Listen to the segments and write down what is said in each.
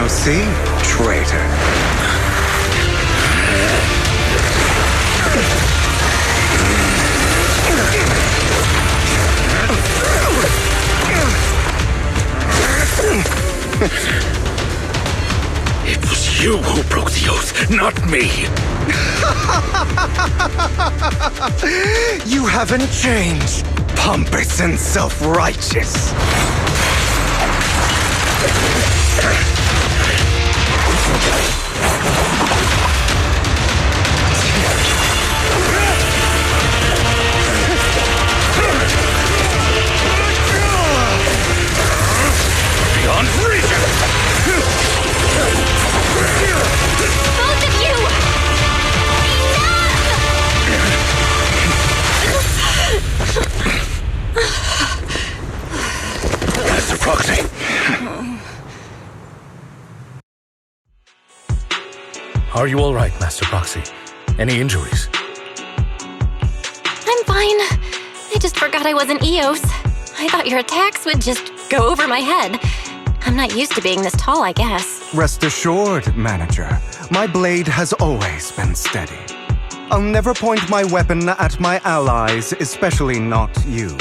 Now see, traitor. It was you who broke the oath, not me! You haven't changed, pompous and self-righteous. Beyond reason! Both of you! Master Proxy. Are you all right, Master Proxy? Any injuries? I'm fine. I just forgot I wasn't Eos. I thought your attacks would just go over my head. I'm not used to being this tall, I guess. Rest assured, Manager, my blade has always been steady. I'll never point my weapon at my allies, especially not you.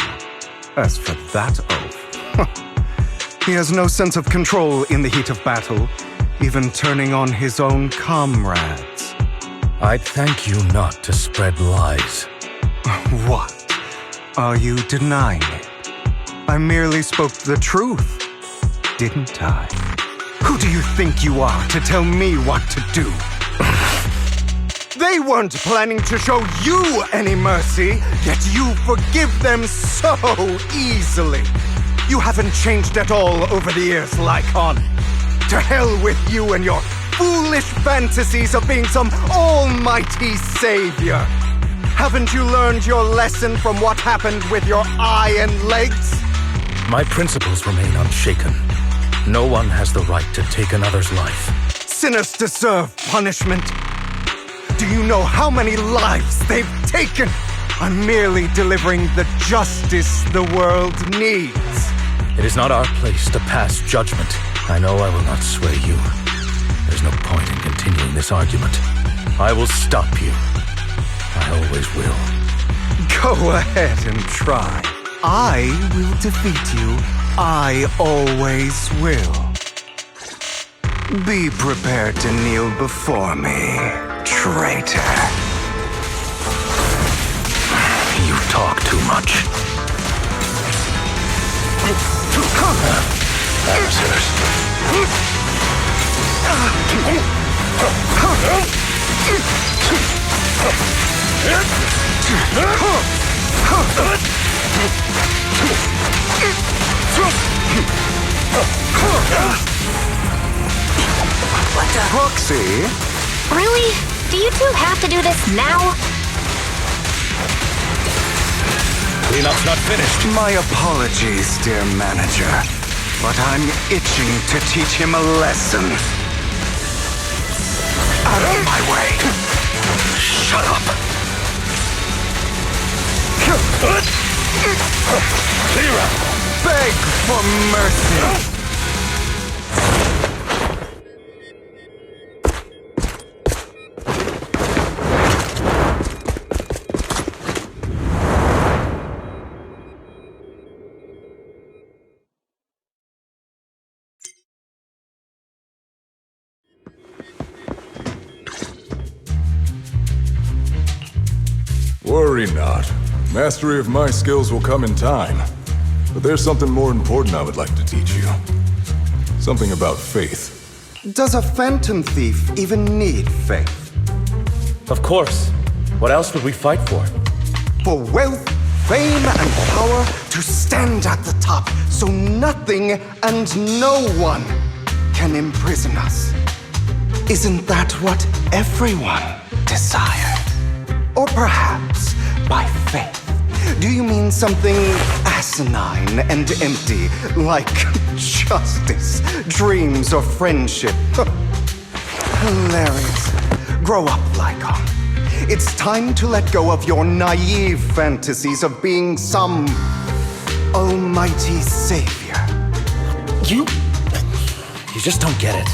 As for that oath, he has no sense of control in the heat of battle, even turning on his own comrades. I'd thank you not to spread lies. What? Are you denying it? I merely spoke the truth, didn't I? Who do you think you are to tell me what to do? They weren't planning to show you any mercy, yet you forgive them so easily. You haven't changed at all over the years, Lycaon. To hell with you and your foolish fantasies of being some almighty savior. Haven't you learned your lesson from what happened with your eye and legs? My principles remain unshaken. No one has the right to take another's life. Sinners deserve punishment. Do you know how many lives they've taken? I'm merely delivering the justice the world needs. It is not our place to pass judgment. I know I will not sway you. There's no point in continuing this argument. I will stop you. I always will. Go ahead and try. I will defeat you. I always will. Be prepared to kneel before me, traitor. You talk too much. What the? Proxy? Really? Do you two have to do this now? Cleanup's not finished. My apologies, dear manager, but I'm itching to teach him a lesson. Out of my way. Shut up. Clear out. Beg for mercy. Worry not. Mastery of my skills will come in time. But there's something more important I would like to teach you. Something about faith. Does a phantom thief even need faith? Of course. What else would we fight for? For wealth, fame, and power to stand at the top so nothing and no one can imprison us. Isn't that what everyone desired? Or perhaps by faith. Do you mean something asinine and empty, like justice, dreams, or friendship? Hilarious. Grow up, Lycaon. It's time to let go of your naive fantasies of being some almighty savior. You just don't get it.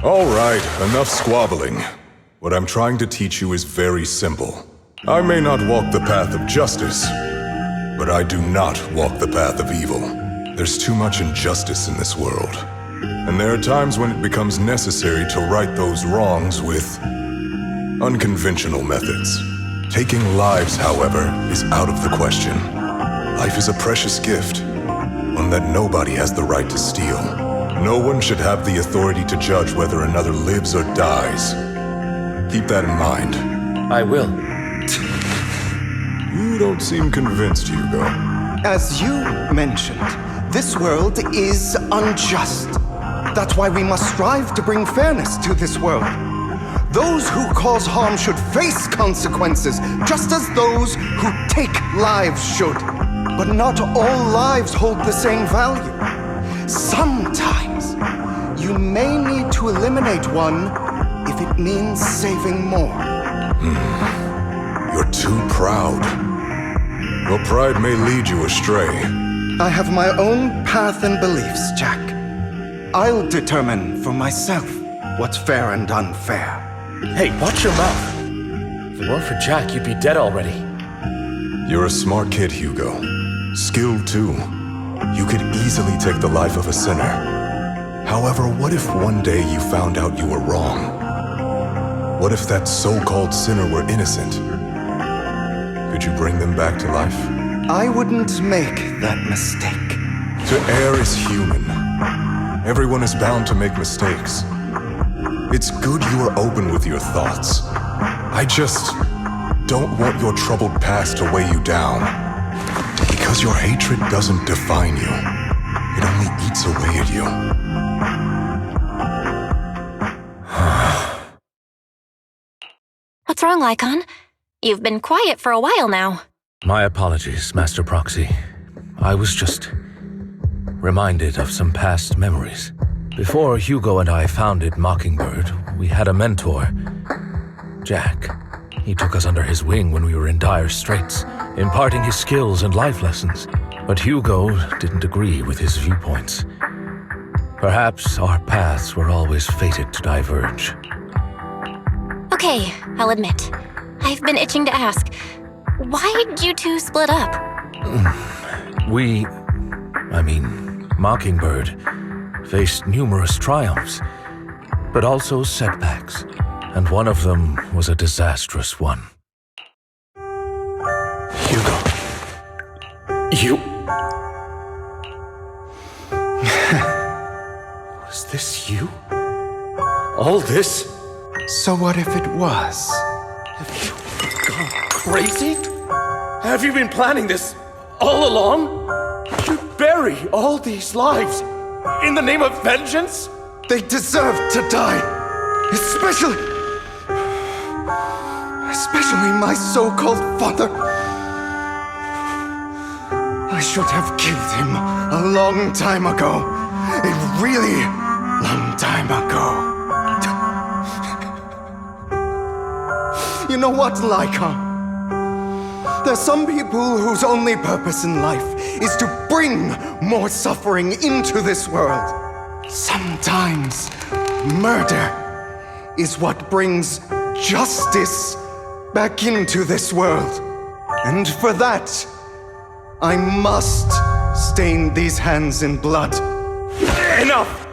All right, enough squabbling. What I'm trying to teach you is very simple. I may not walk the path of justice, but I do not walk the path of evil. There's too much injustice in this world. And there are times when it becomes necessary to right those wrongs with unconventional methods. Taking lives, however, is out of the question. Life is a precious gift, one that nobody has the right to steal. No one should have the authority to judge whether another lives or dies. Keep that in mind. I will. You don't seem convinced, Hugo. As you mentioned, this world is unjust. That's why we must strive to bring fairness to this world. Those who cause harm should face consequences, just as those who take lives should. But not all lives hold the same value. Sometimes, you may need to eliminate one if it means saving more. You're too proud. Your pride may lead you astray. I have my own path and beliefs, Jack. I'll determine for myself what's fair and unfair. Hey, watch your mouth. If it weren't for Jack, you'd be dead already. You're a smart kid, Hugo. Skilled too. You could easily take the life of a sinner. However, what if one day you found out you were wrong? What if that so-called sinner were innocent? Could you bring them back to life? I wouldn't make that mistake. To err is human. Everyone is bound to make mistakes. It's good you are open with your thoughts. I just don't want your troubled past to weigh you down. Because your hatred doesn't define you. It only eats away at you. What's wrong, Lycaon? You've been quiet for a while now. My apologies, Master Proxy. I was just reminded of some past memories. Before Hugo and I founded Mockingbird, we had a mentor, Jack. He took us under his wing when we were in dire straits, imparting his skills and life lessons. But Hugo didn't agree with his viewpoints. Perhaps our paths were always fated to diverge. Okay, I'll admit. I've been itching to ask, why'd you two split up? Mockingbird faced numerous triumphs, but also setbacks, and one of them was a disastrous one. Hugo. You... Was this you? All this? So what if it was? Have you gone crazy? Have you been planning this all along? You bury all these lives in the name of vengeance? They deserve to die. Especially my so-called father. I should have killed him a long time ago. A really long time ago. You know what, Lycaon? There's some people whose only purpose in life is to bring more suffering into this world. Sometimes murder is what brings justice back into this world. And for that, I must stain these hands in blood. Enough!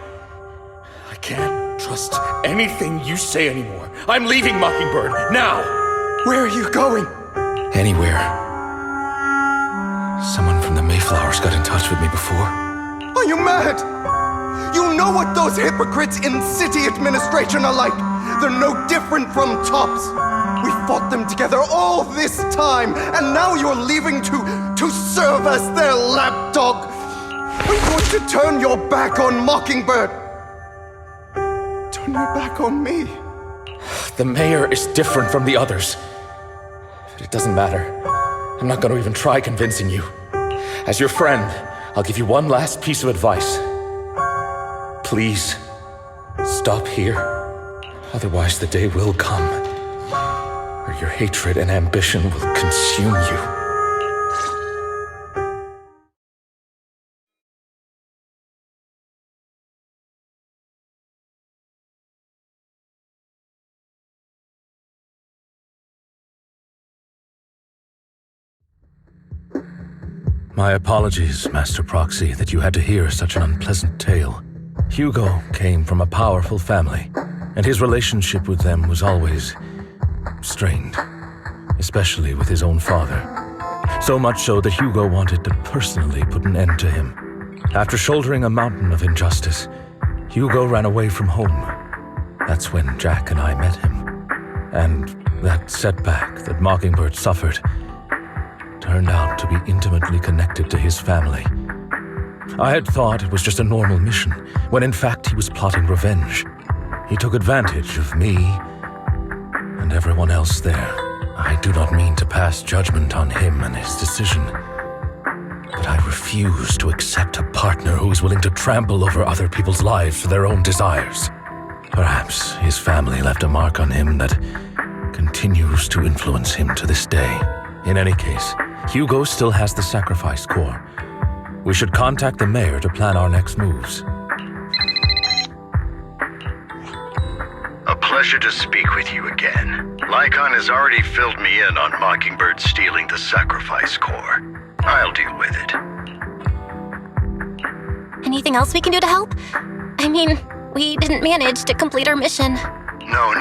I can't trust anything you say anymore. I'm leaving Mockingbird, now! Where are you going? Anywhere. Someone from the Mayflowers got in touch with me before. Are you mad? You know what those hypocrites in city administration are like. They're no different from tops. We fought them together all this time, and now you're leaving to serve as their lapdog. Are you going to turn your back on Mockingbird? Turn your back on me. The mayor is different from the others. But it doesn't matter. I'm not going to even try convincing you. As your friend, I'll give you one last piece of advice. Please, stop here. Otherwise, the day will come where your hatred and ambition will consume you. My apologies, Master Proxy, that you had to hear such an unpleasant tale. Hugo came from a powerful family, and his relationship with them was always strained, especially with his own father. So much so that Hugo wanted to personally put an end to him. After shouldering a mountain of injustice, Hugo ran away from home. That's when Jack and I met him. And that setback that Mockingbird suffered turned out to be intimately connected to his family. I had thought it was just a normal mission, when in fact he was plotting revenge. He took advantage of me and everyone else there. I do not mean to pass judgment on him and his decision, but I refuse to accept a partner who is willing to trample over other people's lives for their own desires. Perhaps his family left a mark on him that continues to influence him to this day. In any case, Hugo still has the sacrifice core. We should contact the mayor to plan our next moves. A pleasure to speak with you again. Lycaon has already filled me in on Mockingbird stealing the sacrifice core. I'll deal with it. Anything else we can do to help? I mean, we didn't manage to complete our mission. No.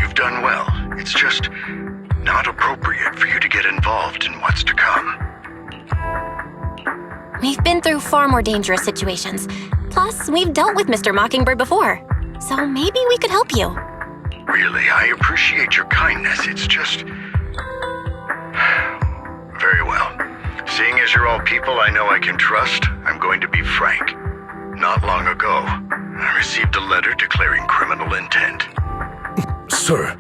You've done well. It's just not appropriate for you to get involved in what's to come. We've been through far more dangerous situations. Plus, we've dealt with Mr. Mockingbird before. So maybe we could help you. Really, I appreciate your kindness. It's just... Very well. Seeing as you're all people I know I can trust, I'm going to be frank. Not long ago, I received a letter declaring criminal intent. Sir.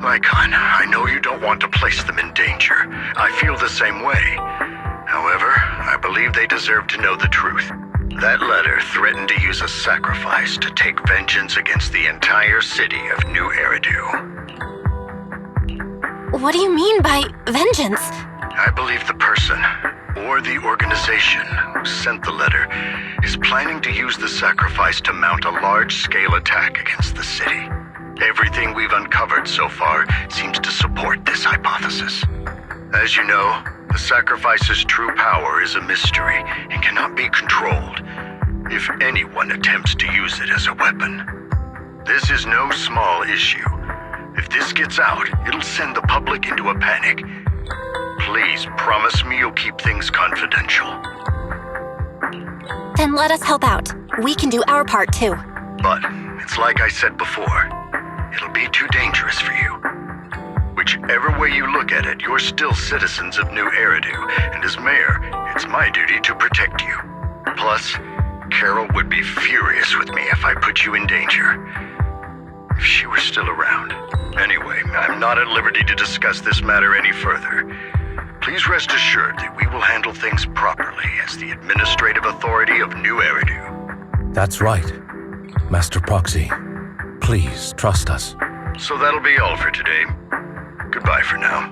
Lycaon, I know you don't want to place them in danger. I feel the same way. However, I believe they deserve to know the truth. That letter threatened to use a sacrifice to take vengeance against the entire city of New Eridu. What do you mean by vengeance? I believe the person, or the organization who sent the letter, is planning to use the sacrifice to mount a large-scale attack against the city. Everything we've uncovered so far seems to support this hypothesis. As you know, the sacrifice's true power is a mystery and cannot be controlled if anyone attempts to use it as a weapon. This is no small issue. If this gets out, it'll send the public into a panic. Please promise me you'll keep things confidential. Then let us help out. We can do our part too. But it's like I said before, it'll be too dangerous for you. Whichever way you look at it, you're still citizens of New Eridu, and as mayor, it's my duty to protect you. Plus, Carol would be furious with me if I put you in danger. If she were still around. Anyway, I'm not at liberty to discuss this matter any further. Please rest assured that we will handle things properly as the administrative authority of New Eridu. That's right. Master Proxy, please trust us. So that'll be all for today. Goodbye for now.